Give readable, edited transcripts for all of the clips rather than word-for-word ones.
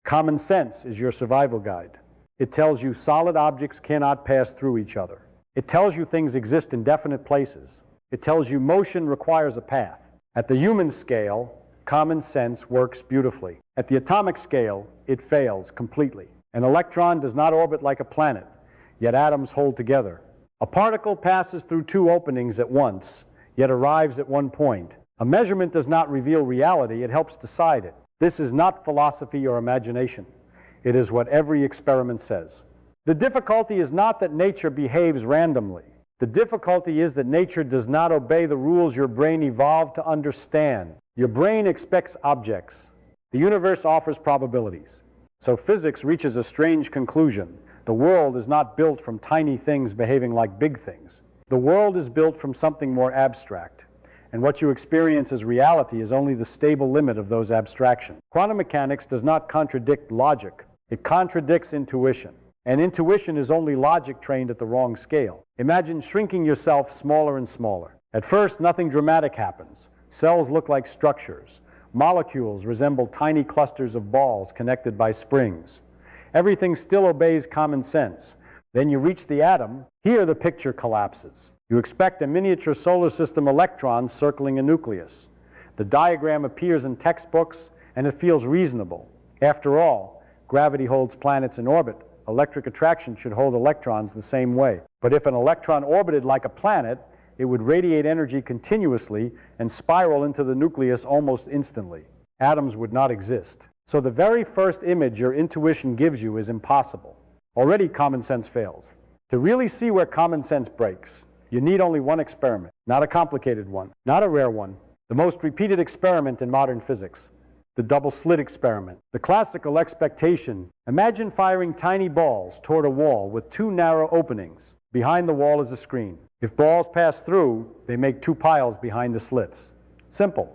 Common sense is your survival guide. It tells you solid objects cannot pass through each other. It tells you things exist in definite places. It tells you motion requires a path. At the human scale, common sense works beautifully. At the atomic scale, it fails completely. An electron does not orbit like a planet, yet atoms hold together. A particle passes through two openings at once, yet arrives at one point. A measurement does not reveal reality, it helps decide it. This is not philosophy or imagination. It is what every experiment says. The difficulty is not that nature behaves randomly. The difficulty is that nature does not obey the rules your brain evolved to understand. Your brain expects objects. The universe offers probabilities. So physics reaches a strange conclusion. The world is not built from tiny things behaving like big things. The world is built from something more abstract. And what you experience as reality is only the stable limit of those abstractions. Quantum mechanics does not contradict logic. It contradicts intuition. And intuition is only logic trained at the wrong scale. Imagine shrinking yourself smaller and smaller. At first, nothing dramatic happens. Cells look like structures. Molecules resemble tiny clusters of balls connected by springs. Everything still obeys common sense. Then you reach the atom. Here the picture collapses. You expect a miniature solar system electron circling a nucleus. The diagram appears in textbooks, and it feels reasonable. After all, gravity holds planets in orbit. Electric attraction should hold electrons the same way. But if an electron orbited like a planet, it would radiate energy continuously and spiral into the nucleus almost instantly. Atoms would not exist. So the very first image your intuition gives you is impossible. Already common sense fails. To really see where common sense breaks, you need only one experiment, not a complicated one, not a rare one, the most repeated experiment in modern physics. The double-slit experiment. The classical expectation. Imagine firing tiny balls toward a wall with two narrow openings. Behind the wall is a screen. If balls pass through, they make two piles behind the slits. Simple.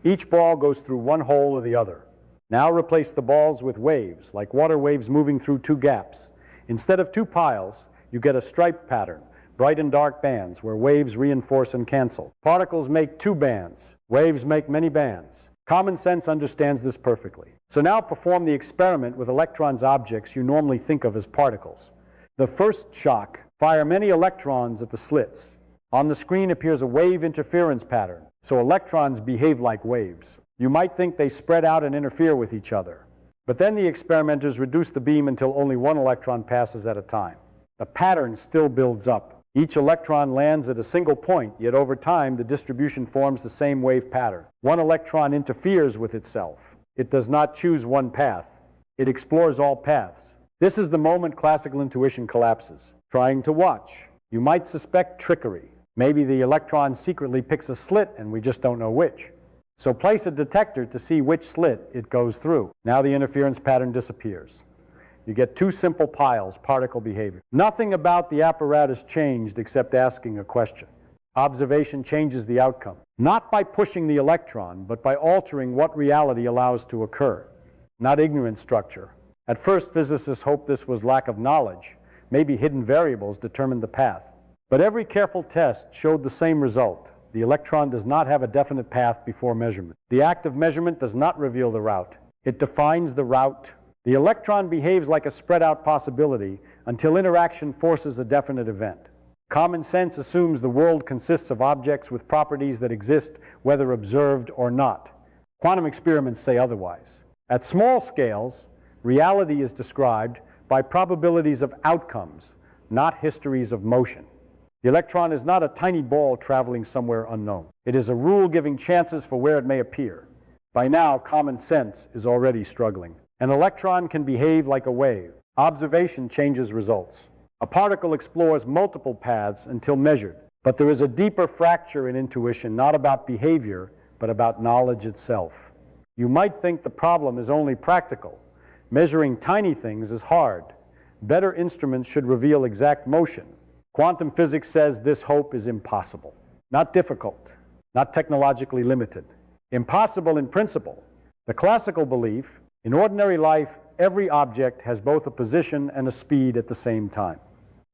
Each ball goes through one hole or the other. Now replace the balls with waves, like water waves moving through two gaps. Instead of two piles, you get a striped pattern, bright and dark bands where waves reinforce and cancel. Particles make two bands. Waves make many bands. Common sense understands this perfectly. So now perform the experiment with electrons objects you normally think of as particles. The first shock, fire many electrons at the slits. On the screen appears a wave interference pattern, so electrons behave like waves. You might think they spread out and interfere with each other. But then the experimenters reduce the beam until only one electron passes at a time. The pattern still builds up. Each electron lands at a single point, yet over time the distribution forms the same wave pattern. One electron interferes with itself. It does not choose one path. It explores all paths. This is the moment classical intuition collapses. Trying to watch. You might suspect trickery. Maybe the electron secretly picks a slit and we just don't know which. So place a detector to see which slit it goes through. Now the interference pattern disappears. You get two simple piles, particle behavior. Nothing about the apparatus changed except asking a question. Observation changes the outcome, not by pushing the electron, but by altering what reality allows to occur, not ignorant structure. At first, physicists hoped this was lack of knowledge. Maybe hidden variables determined the path. But every careful test showed the same result. The electron does not have a definite path before measurement. The act of measurement does not reveal the route. It defines the route. The electron behaves like a spread-out possibility until interaction forces a definite event. Common sense assumes the world consists of objects with properties that exist whether observed or not. Quantum experiments say otherwise. At small scales, reality is described by probabilities of outcomes, not histories of motion. The electron is not a tiny ball traveling somewhere unknown. It is a rule giving chances for where it may appear. By now, common sense is already struggling. An electron can behave like a wave. Observation changes results. A particle explores multiple paths until measured. But there is a deeper fracture in intuition, not about behavior, but about knowledge itself. You might think the problem is only practical. Measuring tiny things is hard. Better instruments should reveal exact motion. Quantum physics says this hope is impossible. Not difficult, not technologically limited. Impossible in principle. The classical belief, in ordinary life, every object has both a position and a speed at the same time.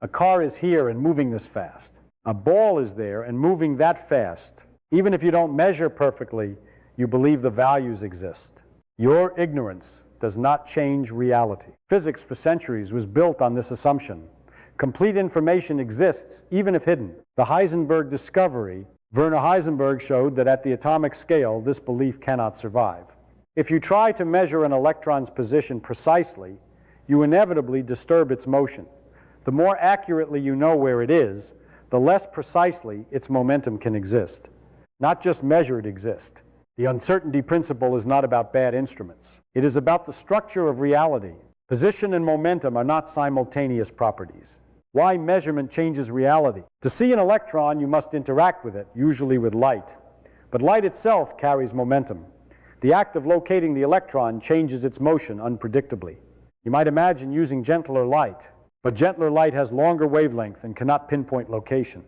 A car is here and moving this fast. A ball is there and moving that fast. Even if you don't measure perfectly, you believe the values exist. Your ignorance does not change reality. Physics for centuries was built on this assumption. Complete information exists, even if hidden. The Heisenberg discovery, Werner Heisenberg showed that at the atomic scale, this belief cannot survive. If you try to measure an electron's position precisely, you inevitably disturb its motion. The more accurately you know where it is, the less precisely its momentum can exist. Not just measured exist. The uncertainty principle is not about bad instruments. It is about the structure of reality. Position and momentum are not simultaneous properties. Why measurement changes reality? To see an electron, you must interact with it, usually with light. But light itself carries momentum. The act of locating the electron changes its motion unpredictably. You might imagine using gentler light, but gentler light has longer wavelength and cannot pinpoint location.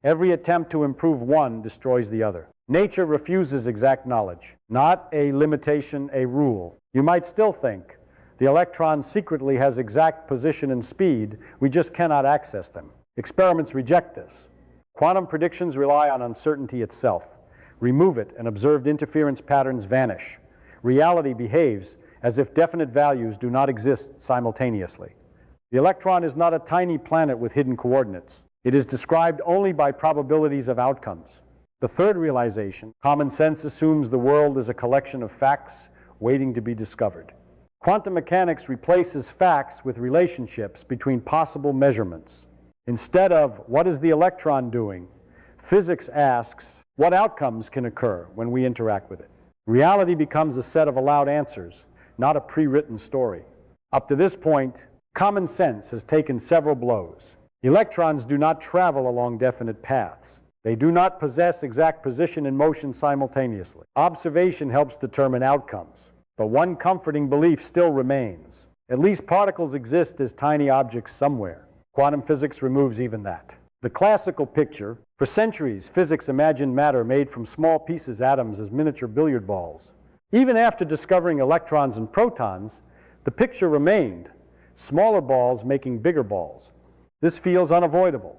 Every attempt to improve one destroys the other. Nature refuses exact knowledge, not a limitation, a rule. You might still think the electron secretly has exact position and speed, we just cannot access them. Experiments reject this. Quantum predictions rely on uncertainty itself. Remove it and observed interference patterns vanish. Reality behaves as if definite values do not exist simultaneously. The electron is not a tiny planet with hidden coordinates. It is described only by probabilities of outcomes. The third realization, common sense assumes the world is a collection of facts waiting to be discovered. Quantum mechanics replaces facts with relationships between possible measurements. Instead of what is the electron doing, physics asks what outcomes can occur when we interact with it. Reality becomes a set of allowed answers, not a pre-written story. Up to this point, common sense has taken several blows. Electrons do not travel along definite paths. They do not possess exact position and motion simultaneously. Observation helps determine outcomes, but one comforting belief still remains. At least particles exist as tiny objects somewhere. Quantum physics removes even that. The classical picture, for centuries, physics imagined matter made from small pieces, atoms, as miniature billiard balls. Even after discovering electrons and protons, the picture remained, smaller balls making bigger balls. This feels unavoidable.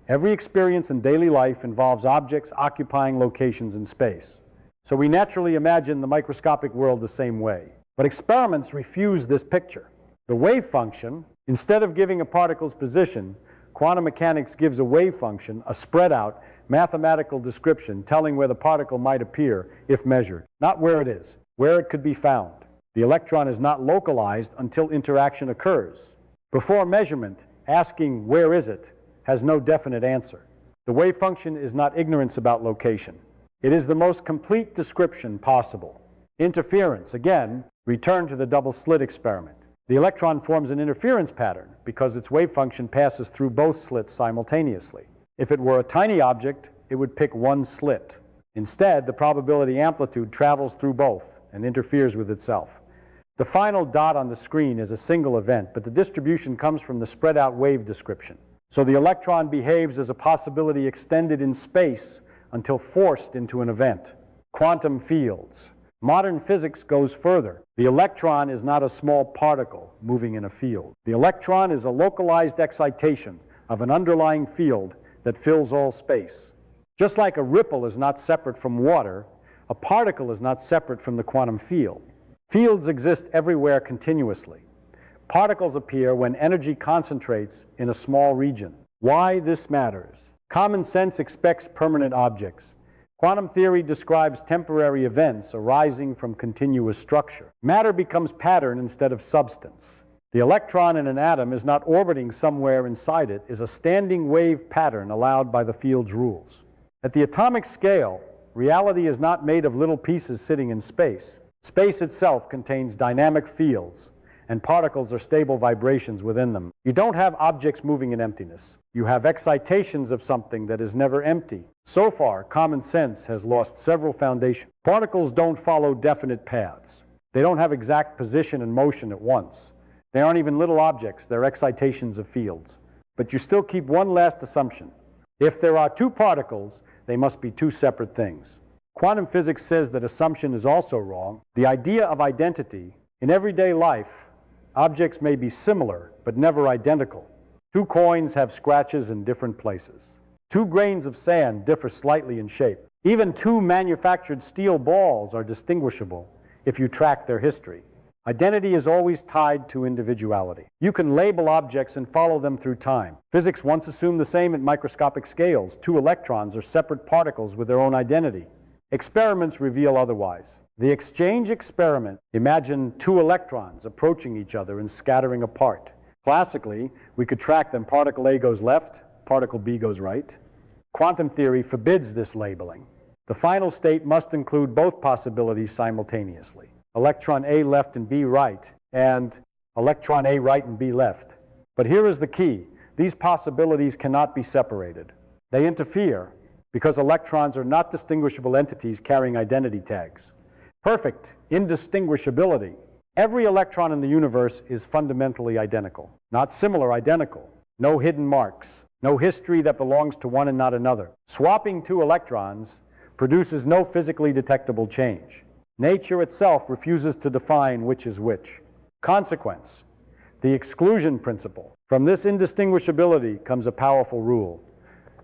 Every experience in daily life involves objects occupying locations in space. So we naturally imagine the microscopic world the same way. But experiments refuse this picture. The wave function, instead of giving a particle's position, quantum mechanics gives a wave function, a spread out, mathematical description telling where the particle might appear if measured, not where it is, where it could be found. The electron is not localized until interaction occurs. Before measurement, asking where is it has no definite answer. The wave function is not ignorance about location. It is the most complete description possible. Interference, again, return to the double-slit experiment. The electron forms an interference pattern because its wave function passes through both slits simultaneously. If it were a tiny object, it would pick one slit. Instead, the probability amplitude travels through both and interferes with itself. The final dot on the screen is a single event, but the distribution comes from the spread-out wave description. So the electron behaves as a possibility extended in space until forced into an event. Quantum fields. Modern physics goes further. The electron is not a small particle moving in a field. The electron is a localized excitation of an underlying field that fills all space. Just like a ripple is not separate from water, a particle is not separate from the quantum field. Fields exist everywhere continuously. Particles appear when energy concentrates in a small region. Why this matters? Common sense expects permanent objects. Quantum theory describes temporary events arising from continuous structure. Matter becomes pattern instead of substance. The electron in an atom is not orbiting somewhere inside it, is a standing wave pattern allowed by the field's rules. At the atomic scale, reality is not made of little pieces sitting in space. Space itself contains dynamic fields, and particles are stable vibrations within them. You don't have objects moving in emptiness. You have excitations of something that is never empty. So far, common sense has lost several foundations. Particles don't follow definite paths. They don't have exact position and motion at once. They aren't even little objects, they're excitations of fields. But you still keep one last assumption. If there are two particles, they must be two separate things. Quantum physics says that assumption is also wrong. The idea of identity, in everyday life, objects may be similar, but never identical. Two coins have scratches in different places. Two grains of sand differ slightly in shape. Even two manufactured steel balls are distinguishable if you track their history. Identity is always tied to individuality. You can label objects and follow them through time. Physics once assumed the same at microscopic scales. Two electrons are separate particles with their own identity. Experiments reveal otherwise. The exchange experiment, imagine two electrons approaching each other and scattering apart. Classically, we could track them. Particle A goes left, particle B goes right. Quantum theory forbids this labeling. The final state must include both possibilities simultaneously. Electron A left and B right, and electron A right and B left. But here is the key. These possibilities cannot be separated. They interfere because electrons are not distinguishable entities carrying identity tags. Perfect indistinguishability. Every electron in the universe is fundamentally identical. Not similar, identical. No hidden marks. No history that belongs to one and not another. Swapping two electrons produces no physically detectable change. Nature itself refuses to define which is which. Consequence, the exclusion principle. From this indistinguishability comes a powerful rule.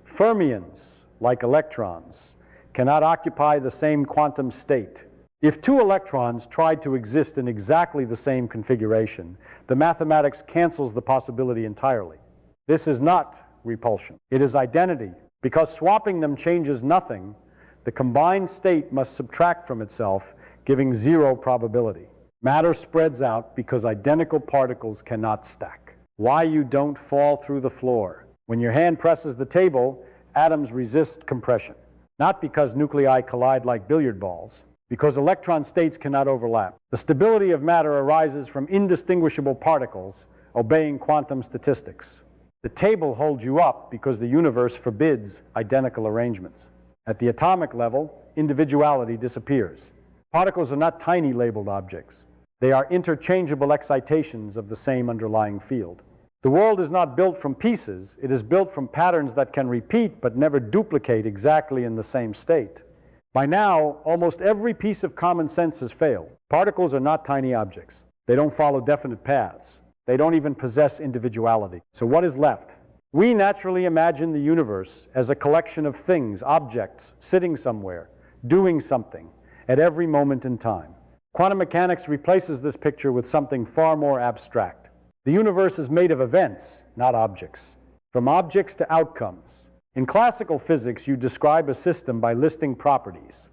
Fermions, like electrons, cannot occupy the same quantum state. If two electrons tried to exist in exactly the same configuration, the mathematics cancels the possibility entirely. This is not repulsion. It is identity. Because swapping them changes nothing, the combined state must subtract from itself, giving zero probability. Matter spreads out because identical particles cannot stack. Why you don't fall through the floor. When your hand presses the table, atoms resist compression. Not because nuclei collide like billiard balls, because electron states cannot overlap. The stability of matter arises from indistinguishable particles obeying quantum statistics. The table holds you up because the universe forbids identical arrangements. At the atomic level, individuality disappears. Particles are not tiny labeled objects. They are interchangeable excitations of the same underlying field. The world is not built from pieces. It is built from patterns that can repeat but never duplicate exactly in the same state. By now, almost every piece of common sense has failed. Particles are not tiny objects. They don't follow definite paths. They don't even possess individuality. So what is left? We naturally imagine the universe as a collection of things, objects, sitting somewhere, doing something at every moment in time. Quantum mechanics replaces this picture with something far more abstract. The universe is made of events, not objects. From objects to outcomes. In classical physics, you describe a system by listing properties.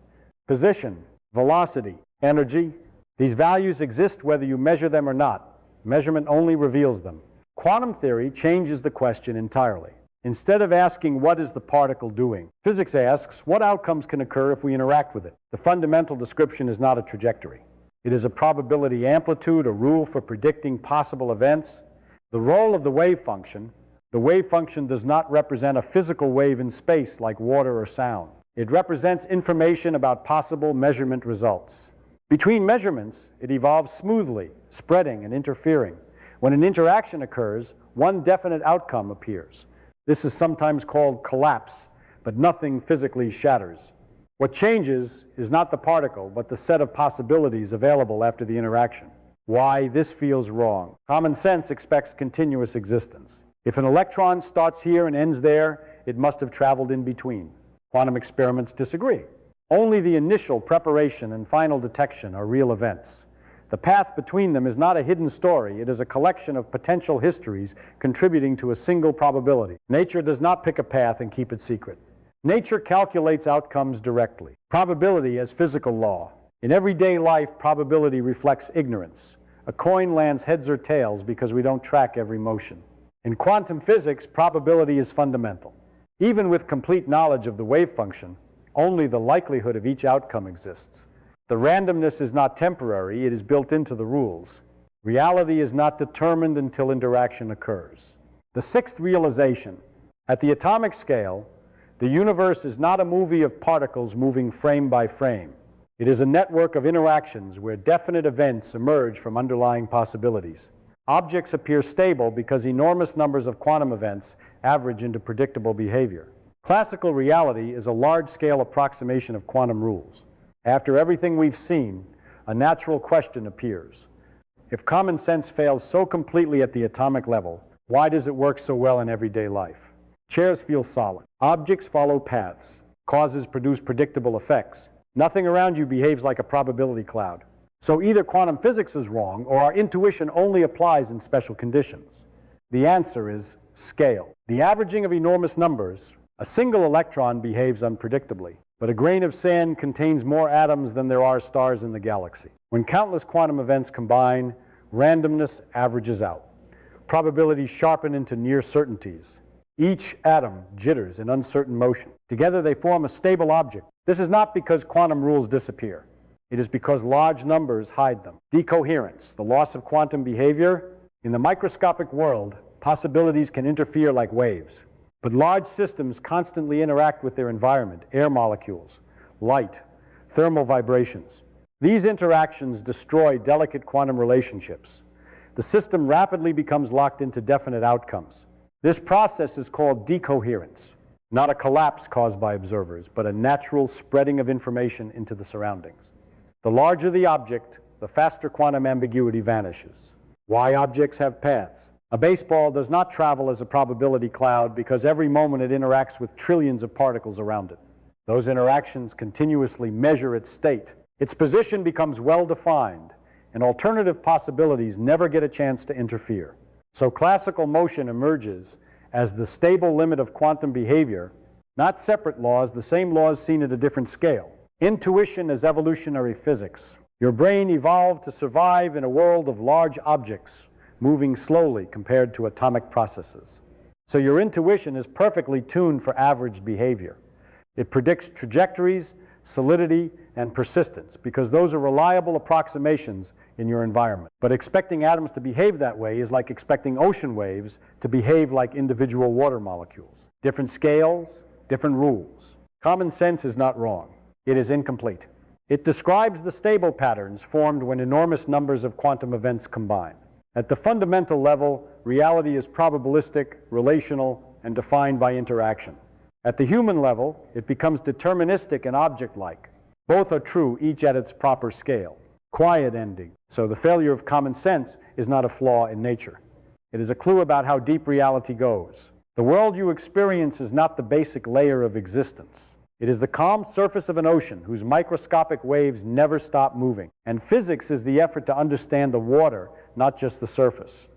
Position, velocity, energy. These values exist whether you measure them or not. Measurement only reveals them. Quantum theory changes the question entirely. Instead of asking what is the particle doing, physics asks what outcomes can occur if we interact with it. The fundamental description is not a trajectory. It is a probability amplitude, a rule for predicting possible events. The role of the wave function does not represent a physical wave in space like water or sound. It represents information about possible measurement results. Between measurements, it evolves smoothly, spreading and interfering. When an interaction occurs, one definite outcome appears. This is sometimes called collapse, but nothing physically shatters. What changes is not the particle, but the set of possibilities available after the interaction. Why this feels wrong. Common sense expects continuous existence. If an electron starts here and ends there, it must have traveled in between. Quantum experiments disagree. Only the initial preparation and final detection are real events. The path between them is not a hidden story. It is a collection of potential histories contributing to a single probability. Nature does not pick a path and keep it secret. Nature calculates outcomes directly. Probability as physical law. In everyday life, probability reflects ignorance. A coin lands heads or tails because we don't track every motion. In quantum physics, probability is fundamental. Even with complete knowledge of the wave function, only the likelihood of each outcome exists. The randomness is not temporary, it is built into the rules. Reality is not determined until interaction occurs. The sixth realization, at the atomic scale, the universe is not a movie of particles moving frame by frame. It is a network of interactions where definite events emerge from underlying possibilities. Objects appear stable because enormous numbers of quantum events average into predictable behavior. Classical reality is a large-scale approximation of quantum rules. After everything we've seen, a natural question appears. If common sense fails so completely at the atomic level, why does it work so well in everyday life? Chairs feel solid. Objects follow paths. Causes produce predictable effects. Nothing around you behaves like a probability cloud. So either quantum physics is wrong or our intuition only applies in special conditions. The answer is scale. The averaging of enormous numbers, a single electron behaves unpredictably, but a grain of sand contains more atoms than there are stars in the galaxy. When countless quantum events combine, randomness averages out. Probabilities sharpen into near certainties. Each atom jitters in uncertain motion. Together they form a stable object. This is not because quantum rules disappear. It is because large numbers hide them. Decoherence, the loss of quantum behavior. In the microscopic world, possibilities can interfere like waves. But large systems constantly interact with their environment, air molecules, light, thermal vibrations. These interactions destroy delicate quantum relationships. The system rapidly becomes locked into definite outcomes. This process is called decoherence, not a collapse caused by observers, but a natural spreading of information into the surroundings. The larger the object, the faster quantum ambiguity vanishes. Why objects have paths? A baseball does not travel as a probability cloud because every moment it interacts with trillions of particles around it. Those interactions continuously measure its state. Its position becomes well-defined, and alternative possibilities never get a chance to interfere. So classical motion emerges as the stable limit of quantum behavior, not separate laws, the same laws seen at a different scale. Intuition is evolutionary physics. Your brain evolved to survive in a world of large objects, moving slowly compared to atomic processes. So your intuition is perfectly tuned for average behavior. It predicts trajectories, solidity, and persistence, because those are reliable approximations in your environment. But expecting atoms to behave that way is like expecting ocean waves to behave like individual water molecules. Different scales, different rules. Common sense is not wrong. It is incomplete. It describes the stable patterns formed when enormous numbers of quantum events combine. At the fundamental level, reality is probabilistic, relational, and defined by interaction. At the human level, it becomes deterministic and object-like. Both are true, each at its proper scale. Quiet ending. So the failure of common sense is not a flaw in nature. It is a clue about how deep reality goes. The world you experience is not the basic layer of existence. It is the calm surface of an ocean whose microscopic waves never stop moving. And physics is the effort to understand the water, not just the surface.